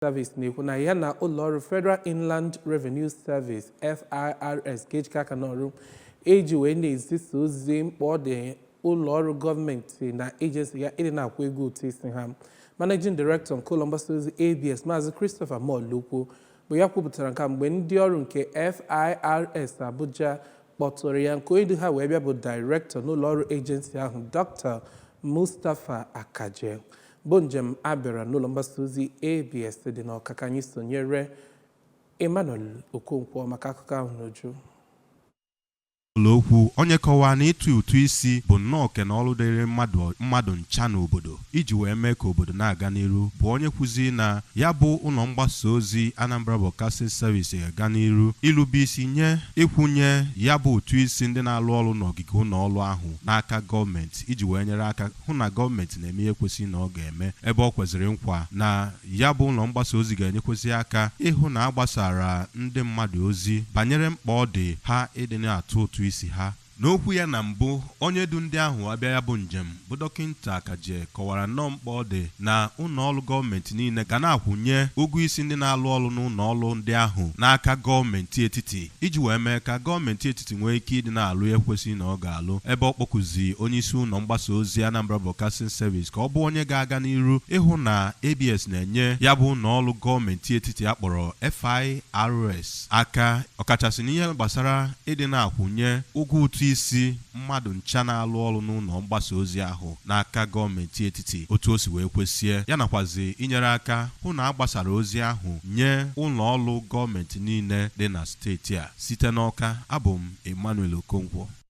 Service na-ekwu na ya na ụlọọrụ Federal Inland Revenue Service FIRS ga-ejikọ aka n'ọrụ eji wee na-ezisa ozi mkpa ọ dị ụlọọrụ gọọmenti na agency ya ịdị na-akwụ ego ụtụ isi ha. Managing Director nke ụlọ mgbasa ozi ABS Maazị Christopher Molukwu bụ ya kwupụtara nke mgbe ndị ọrụ nke FIRS Abuja kpọtụrụ ya nke onye du ha wee bịa bụ Director n'ụlọọrụ agency ahụ Dr. Mustapha Akaje bụ njem abịara n'ụlọ mgbasa ozi ABS dị n'Awka ka anyị sonyere Emmanuel Okonkwo maka akụkọ ahụ n'uju. Okwu onye kọwaa na ịtụ ụtụ isi bụ nnọọ oke na ọrụ dịrị mmadụ ncha n'obodo iji wee mee ka obodo na-aga n'iru bụ onye kwuzi na ya bụ ụlọ mgbasa ozi Anambra Broadcasting Service ga-aga n'iru ilube isi nye ịkwụnye ya bụ ụtụ isi ndị na-alụ ọrụ n'ogige ụlọ ọrụ ahụ n'aka gọọmenti iji wee nyere aka hụ na gọọmenti na-eme ihe kwesịrị na ọ ga-eme ebe ọ kwesịrị nkwa na ya bụ ụlọ mgbasa ozi ga-enyekwesị aka ịhụ na a gbasara ndị mmadụ ozi banyere mkpa ọ dị ha ịdị na-atụ ụtụ isi ha. N'okwu ya na mbụ onye du ndị ahụ abịa ya bụ njem bụ dọkịnta Akaje kọwara nnọọ mkpa ọ dị na ụlọọrụ gọọmenti niile ga na-akwụnye ụgwọ isi ndị na-alụ ọrụ n'ụlọọrụ ndị ahụ n'aka gọọmenti etiti iji wee mee ka gọọmenti etiti nwee ike ịdị na-alụ ihe kwesịrị na ọ ga-alụ ebe ọ kpọkụzi onye isi ụlọ mgbasa ozi Anambra Broadcasting Service ka ọ bụ onye ga-aga n'iru ịhụ na ABS na-enye ya bụ ụlọọrụ gọọmenti etiti akpọrọ FIRS aka ọkachasị n'ihe gbasara ịdị na-akwụnye ụgwọ ụtụ isi mmadụ ncha na-alụ ọrụ n'ụlọ mgbasa ozi ahụ n'aka gọọmenti etiti otu o si wee kwesịe ya nakwazi inyere aka hụ na a gbasara ozi ahụ nye ụlọ ọrụ gọọmenti niile dị na steeti a. Site n'Awka, abụ m Emmanuel Okonkwo.